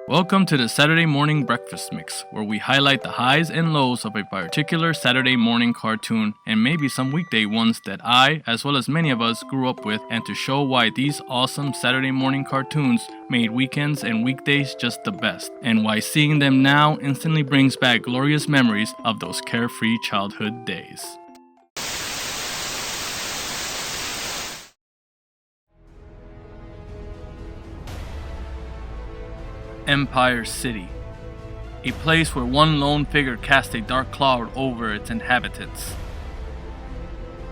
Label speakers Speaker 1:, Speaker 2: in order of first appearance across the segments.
Speaker 1: Welcome to the Saturday Morning Breakfast Mix, where we highlight the highs and lows of a particular Saturday morning cartoon and maybe some weekday ones that I, as well as many of us, grew up with, and to show why these awesome Saturday morning cartoons made weekends and weekdays just the best, and why seeing them now instantly brings back glorious memories of those carefree childhood days. Empire City, a place where one lone figure casts a dark cloud over its inhabitants.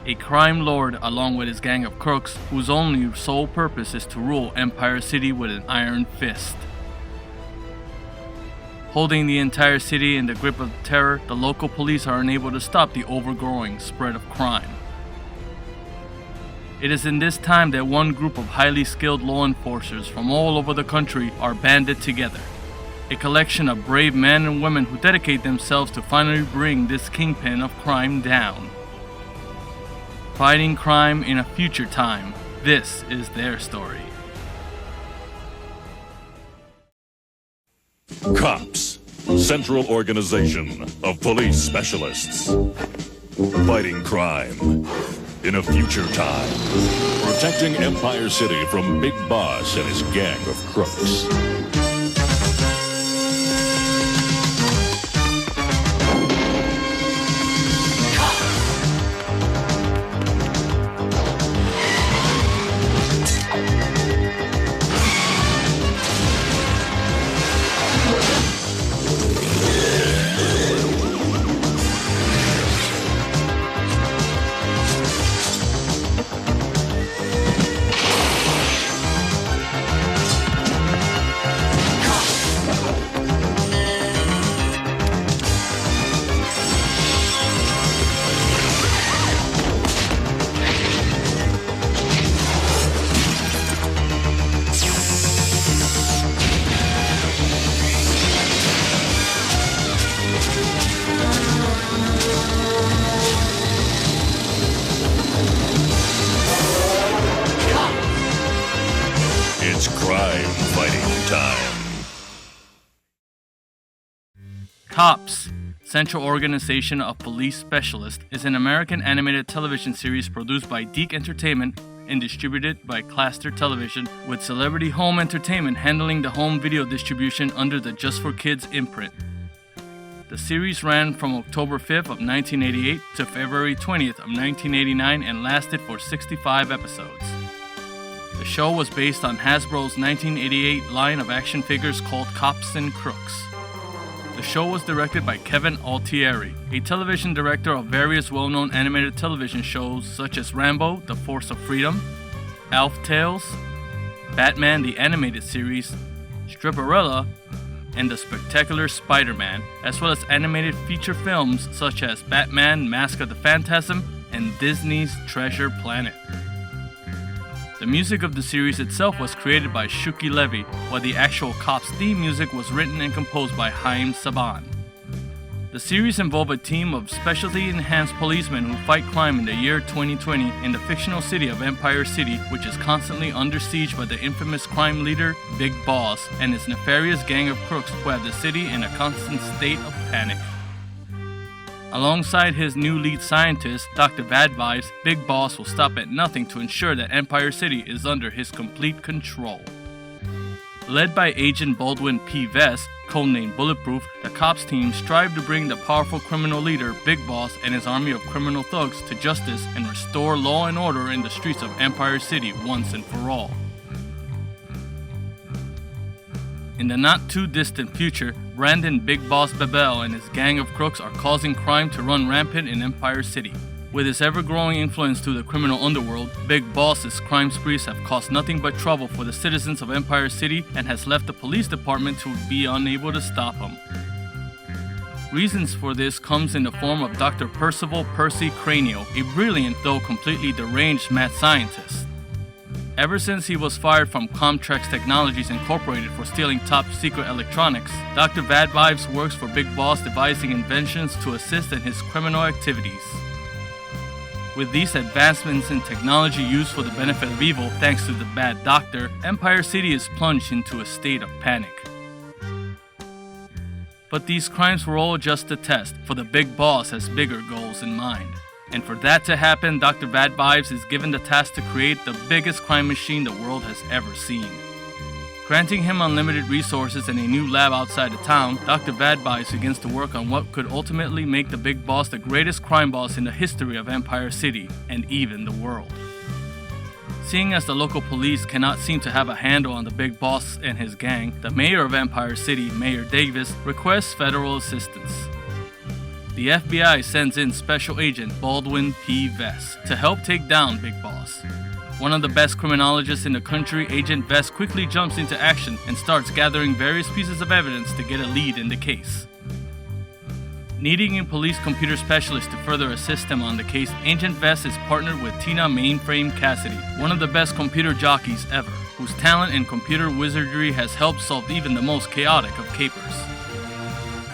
Speaker 1: A crime lord along with his gang of crooks whose only sole purpose is to rule Empire City with an iron fist. Holding the entire city in the grip of terror, the local police are unable to stop the overgrowing spread of crime. It is in this time that one group of highly skilled law enforcers from all over the country are banded together. A collection of brave men and women who dedicate themselves to finally bring this kingpin of crime down. Fighting crime in a future time, this is their story.
Speaker 2: Cops, Central Organization of Police Specialists. Fighting crime in a future time. Protecting Empire City from Big Boss and his gang of crooks. It's crime fighting time.
Speaker 1: Cops, Central Organization of Police Specialists, is an American animated television series produced by Deke Entertainment and distributed by Cluster Television, with Celebrity Home Entertainment handling the home video distribution under the Just for Kids imprint. The series ran from October 5th of 1988 to February 20th of 1989 and lasted for 65 episodes. The show was based on Hasbro's 1988 line of action figures called Cops and Crooks. The show was directed by Kevin Altieri, a television director of various well-known animated television shows such as Rambo: The Force of Freedom, Elf Tales, Batman the Animated Series, Stripperella, and The Spectacular Spider-Man, as well as animated feature films such as Batman: Mask of the Phantasm and Disney's Treasure Planet. The music of the series itself was created by Shuki Levy, while the actual Cops theme music was written and composed by Haim Saban. The series involved a team of specialty-enhanced policemen who fight crime in the year 2020 in the fictional city of Empire City, which is constantly under siege by the infamous crime leader, Big Boss, and his nefarious gang of crooks who have the city in a constant state of panic. Alongside his new lead scientist, Dr. Bad Vibes, Big Boss will stop at nothing to ensure that Empire City is under his complete control. Led by Agent Baldwin P. Vest, codenamed Bulletproof, the Cops team strive to bring the powerful criminal leader, Big Boss, and his army of criminal thugs to justice and restore law and order in the streets of Empire City once and for all. In the not-too-distant future, Brandon Big Boss Babel and his gang of crooks are causing crime to run rampant in Empire City. With his ever-growing influence to the criminal underworld, Big Boss's crime sprees have caused nothing but trouble for the citizens of Empire City and has left the police department to be unable to stop him. Reasons for this comes in the form of Dr. Percival Percy Cranio, a brilliant though completely deranged mad scientist. Ever since he was fired from Comtrex Technologies Incorporated for stealing top-secret electronics, Dr. Bad Vibes works for Big Boss devising inventions to assist in his criminal activities. With these advancements in technology used for the benefit of evil thanks to the bad doctor, Empire City is plunged into a state of panic. But these crimes were all just a test, for the big boss has bigger goals in mind. And for that to happen, Dr. Bad Vibes is given the task to create the biggest crime machine the world has ever seen. Granting him unlimited resources and a new lab outside of town, Dr. Bad Vibes begins to work on what could ultimately make the big boss the greatest crime boss in the history of Empire City, and even the world. Seeing as the local police cannot seem to have a handle on the big boss and his gang, the mayor of Empire City, Mayor Davis, requests federal assistance. The FBI sends in Special Agent Baldwin P. Vess to help take down Big Boss. One of the best criminologists in the country, Agent Vess quickly jumps into action and starts gathering various pieces of evidence to get a lead in the case. Needing a police computer specialist to further assist him on the case, Agent Vess is partnered with Tina Mainframe Cassidy, one of the best computer jockeys ever, whose talent in computer wizardry has helped solve even the most chaotic of capers.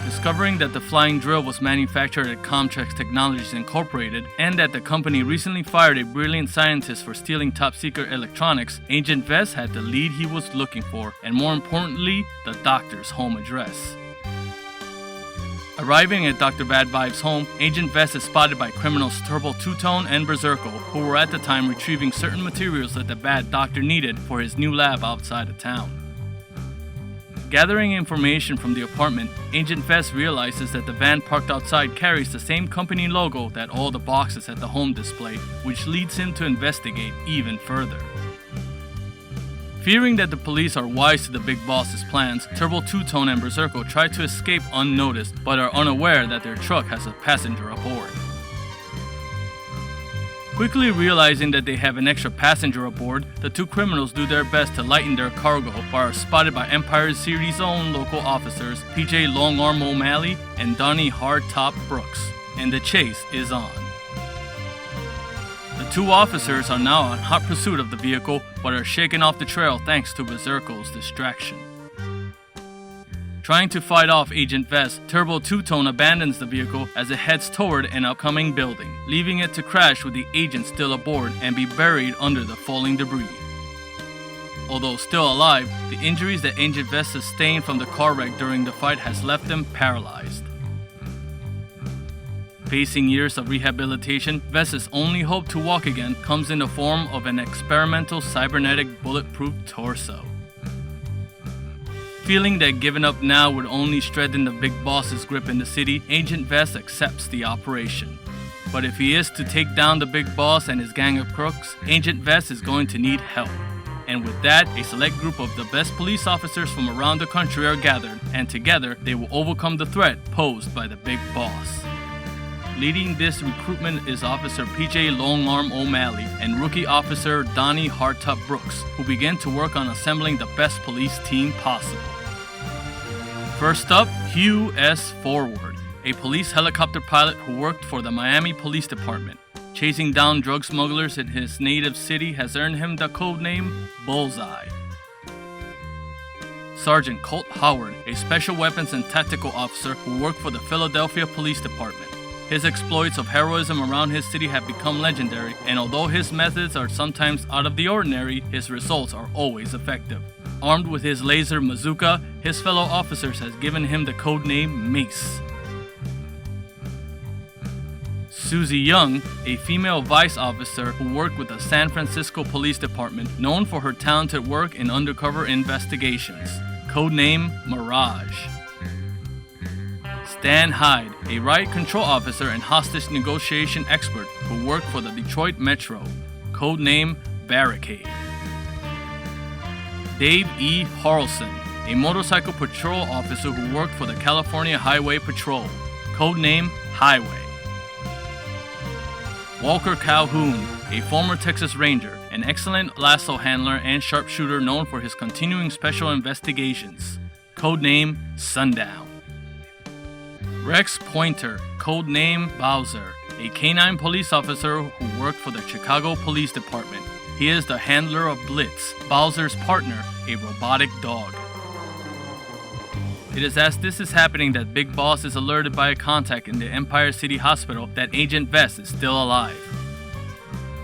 Speaker 1: Discovering that the flying drill was manufactured at Comtrex Technologies Incorporated and that the company recently fired a brilliant scientist for stealing top-secret electronics, Agent Vess had the lead he was looking for, and more importantly, the doctor's home address. Arriving at Dr. Bad Vibes' home, Agent Vess is spotted by criminals Turbo Two-Tone and Berserko, who were at the time retrieving certain materials that the Bad Doctor needed for his new lab outside of town. Gathering information from the apartment, Agent Vess realizes that the van parked outside carries the same company logo that all the boxes at the home display, which leads him to investigate even further. Fearing that the police are wise to the big boss's plans, Turbo Two-Tone and Berserko try to escape unnoticed, but are unaware that their truck has a passenger aboard. Quickly realizing that they have an extra passenger aboard, the two criminals do their best to lighten their cargo, but are spotted by Empire City's own local officers, PJ Longarm O'Malley and Donnie Hardtop Brooks, and the chase is on. The two officers are now in hot pursuit of the vehicle, but are shaken off the trail thanks to Berserko's distraction. Trying to fight off Agent Vess, Turbo Two-Tone abandons the vehicle as it heads toward an upcoming building, leaving it to crash with the agent still aboard and be buried under the falling debris. Although still alive, the injuries that Agent Vess sustained from the car wreck during the fight has left him paralyzed. Facing years of rehabilitation, Vess's only hope to walk again comes in the form of an experimental cybernetic bulletproof torso. Feeling that giving up now would only strengthen the big boss's grip in the city, Agent Vess accepts the operation. But if he is to take down the big boss and his gang of crooks, Agent Vess is going to need help. And with that, a select group of the best police officers from around the country are gathered, and together they will overcome the threat posed by the big boss. Leading this recruitment is Officer PJ Longarm O'Malley and rookie officer Donnie Hardtop Brooks, who begin to work on assembling the best police team possible. First up, Hugh S. Forward, a police helicopter pilot who worked for the Miami Police Department. Chasing down drug smugglers in his native city has earned him the codename Bullseye. Sergeant Colt Howard, a special weapons and tactical officer who worked for the Philadelphia Police Department. His exploits of heroism around his city have become legendary, and although his methods are sometimes out of the ordinary, his results are always effective. Armed with his laser bazooka, his fellow officers has given him the codename Mace. Susie Young, a female vice officer who worked with the San Francisco Police Department, known for her talented work in undercover investigations. Codename Mirage. Stan Hyde, a riot control officer and hostage negotiation expert who worked for the Detroit Metro. Codename Barricade. Dave E. Harrelson, a motorcycle patrol officer who worked for the California Highway Patrol. Codename Highway. Walker Calhoun, a former Texas Ranger, an excellent lasso handler and sharpshooter known for his continuing special investigations. Codename Sundown. Rex Pointer, codename Bowser, a canine police officer who worked for the Chicago Police Department. He is the handler of Blitz, Bowser's partner, a robotic dog. It is as this is happening that Big Boss is alerted by a contact in the Empire City Hospital that Agent Vess is still alive.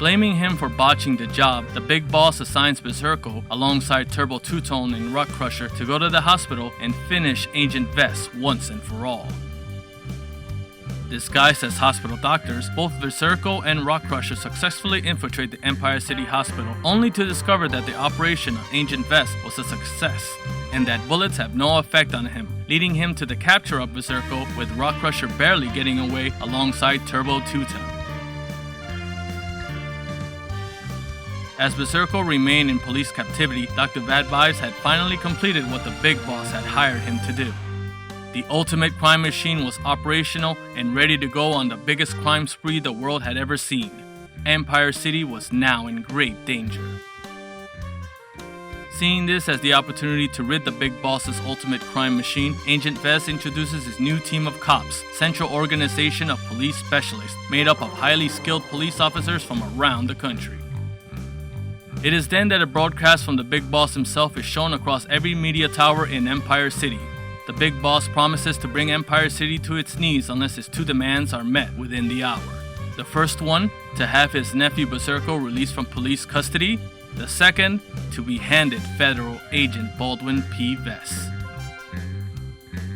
Speaker 1: Blaming him for botching the job, the Big Boss assigns Berserko alongside Turbo Two-Tone and Rock Crusher to go to the hospital and finish Agent Vest once and for all. Disguised as hospital doctors, both Berserko and Rock Crusher successfully infiltrate the Empire City Hospital, only to discover that the operation of Agent Vest was a success, and that bullets have no effect on him, leading him to the capture of Berserko, with Rock Crusher barely getting away alongside Turbo Two-Tone. As Berserko remained in police captivity, Dr. Bad Vibes had finally completed what the Big Boss had hired him to do. The ultimate crime machine was operational and ready to go on the biggest crime spree the world had ever seen. Empire City was now in great danger. Seeing this as the opportunity to rid the Big Boss's ultimate crime machine, Agent Vest introduces his new team of cops, Central Organization of Police Specialists, made up of highly skilled police officers from around the country. It is then that a broadcast from the Big Boss himself is shown across every media tower in Empire City. The Big Boss promises to bring Empire City to its knees unless his two demands are met within the hour. The first one, to have his nephew Berserko released from police custody. The second, to be handed Federal Agent Baldwin P. Vest.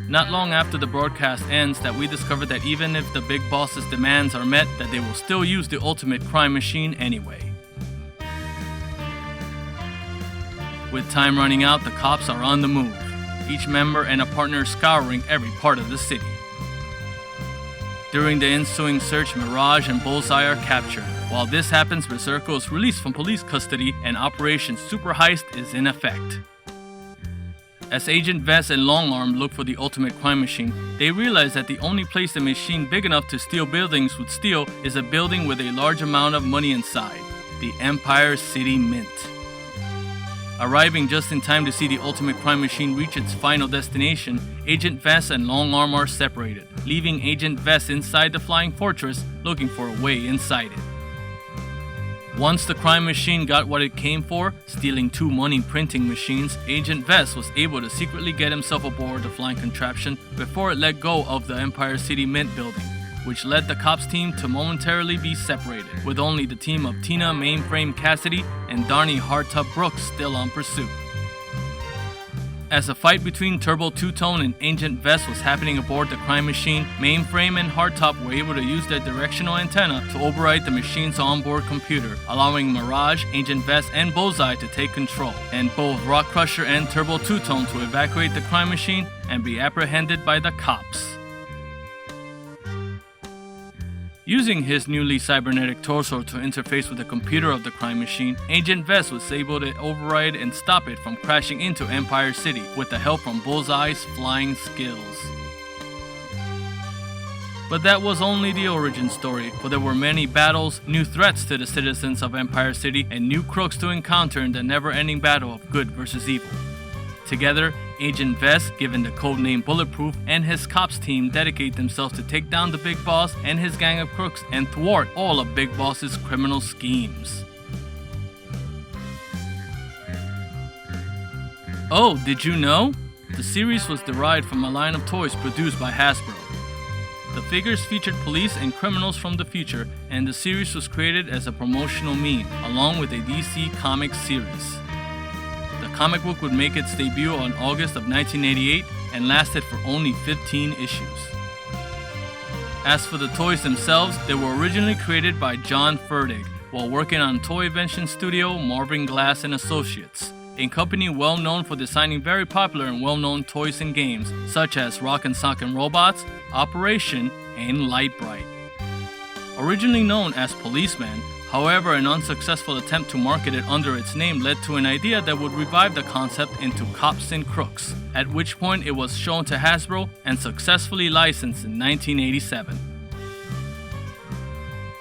Speaker 1: Not long after the broadcast ends that we discover that even if the Big Boss's demands are met, that they will still use the ultimate crime machine anyway. With time running out, the cops are on the move, each member and a partner scouring every part of the city. During the ensuing search, Mirage and Bullseye are captured. While this happens, Berserko is released from police custody and Operation Super Heist is in effect. As Agent Vest and Long Arm look for the ultimate crime machine, they realize that the only place a machine big enough to steal buildings would steal is a building with a large amount of money inside, the Empire City Mint. Arriving just in time to see the ultimate crime machine reach its final destination, Agent Vest and Long Arm are separated, leaving Agent Vest inside the Flying Fortress looking for a way inside it. Once the crime machine got what it came for, stealing 2 money printing machines, Agent Vest was able to secretly get himself aboard the flying contraption before it let go of the Empire City Mint building, which led the cops team to momentarily be separated, with only the team of Tina Mainframe Cassidy and Darnie Hardtop Brooks still on pursuit. As a fight between Turbo Two-Tone and Agent Vest was happening aboard the crime machine, Mainframe and Hardtop were able to use their directional antenna to override the machine's onboard computer, allowing Mirage, Agent Vest, and Bullseye to take control, and both Rock Crusher and Turbo Two-Tone to evacuate the crime machine and be apprehended by the cops. Using his newly cybernetic torso to interface with the computer of the crime machine, Agent Vest was able to override and stop it from crashing into Empire City with the help from Bullseye's flying skills. But that was only the origin story, for there were many battles, new threats to the citizens of Empire City, and new crooks to encounter in the never-ending battle of good versus evil. Together, Agent Vest, given the codename Bulletproof, and his cops team dedicate themselves to take down the Big Boss and his gang of crooks and thwart all of Big Boss's criminal schemes. Oh, did you know? The series was derived from a line of toys produced by Hasbro. The figures featured police and criminals from the future, and the series was created as a promotional meme, along with a DC Comics series. The comic book would make its debut on August of 1988 and lasted for only 15 issues. As for the toys themselves, they were originally created by John Fertig while working on Toyvention Studio Marvin Glass & Associates, a company well known for designing very popular and well-known toys and games such as Rockin' Sockin' Robots, Operation, and Light-Bright. Originally known as Policeman, however, an unsuccessful attempt to market it under its name led to an idea that would revive the concept into Cops and Crooks, at which point it was shown to Hasbro and successfully licensed in 1987.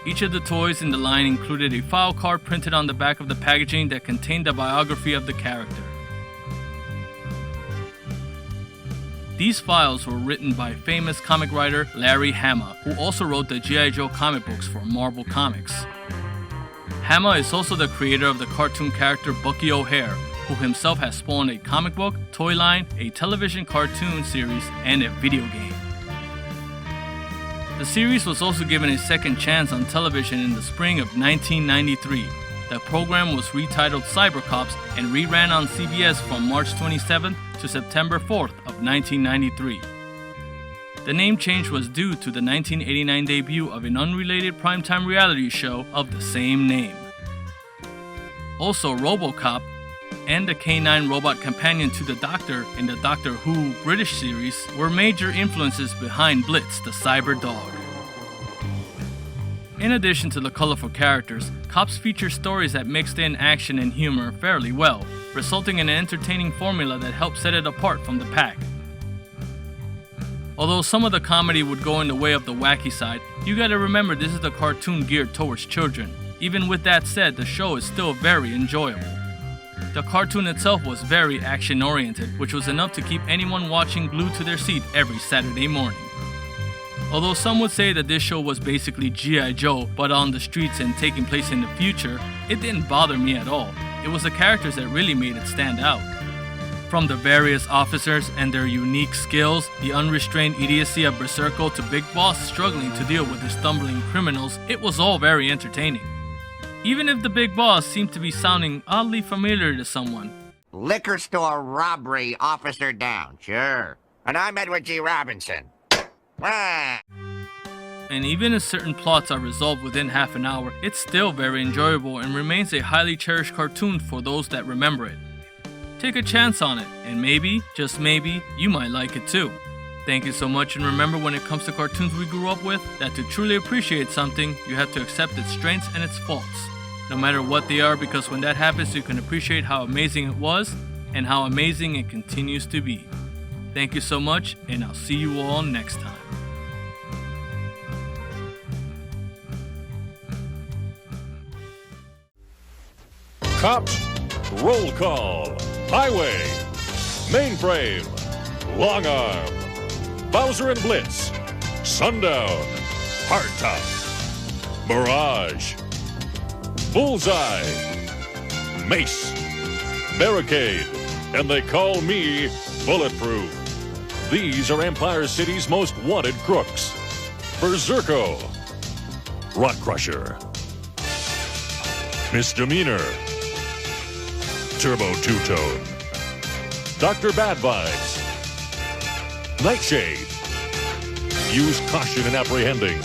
Speaker 1: Each of the toys in the line included a file card printed on the back of the packaging that contained a biography of the character. These files were written by famous comic writer Larry Hama, who also wrote the G.I. Joe comic books for Marvel Comics. Hama is also the creator of the cartoon character Bucky O'Hare, who himself has spawned a comic book, toy line, a television cartoon series, and a video game. The series was also given a second chance on television in the spring of 1993. The program was retitled Cyber Cops and reran on CBS from March 27th to September 4th of 1993. The name change was due to the 1989 debut of an unrelated primetime reality show of the same name. Also, RoboCop and the K9 robot companion to the Doctor in the Doctor Who British series were major influences behind Blitz, the cyber dog. In addition to the colorful characters, Cops feature stories that mixed in action and humor fairly well, resulting in an entertaining formula that helped set it apart from the pack. Although some of the comedy would go in the way of the wacky side, you gotta remember this is a cartoon geared towards children. Even with that said, the show is still very enjoyable. The cartoon itself was very action-oriented, which was enough to keep anyone watching glued to their seat every Saturday morning. Although some would say that this show was basically G.I. Joe, but on the streets and taking place in the future, it didn't bother me at all. It was the characters that really made it stand out. From the various officers and their unique skills, the unrestrained idiocy of Berserko to Big Boss struggling to deal with the stumbling criminals, it was all very entertaining. Even if the Big Boss seemed to be sounding oddly familiar to someone.
Speaker 3: Liquor store robbery officer down, sure. And I'm Edward G. Robinson. Ah.
Speaker 1: And even if certain plots are resolved within half an hour, it's still very enjoyable and remains a highly cherished cartoon for those that remember it. Take a chance on it, and maybe, just maybe, you might like it too. Thank you so much, and remember when it comes to cartoons we grew up with, that to truly appreciate something, you have to accept its strengths and its faults. No matter what they are, because when that happens, you can appreciate how amazing it was, and how amazing it continues to be. Thank you so much, and I'll see you all next time.
Speaker 2: Cops, roll call. Highway, Mainframe, Long Arm, Bowser and Blitz, Sundown, Hardtop, Mirage, Bullseye, Mace, Barricade, and they call me Bulletproof. These are Empire City's most wanted crooks. Berserko, Rock Crusher, Misdemeanor, Turbo Two-Tone, Dr. Bad Vibes, Nightshade. Use caution in apprehending.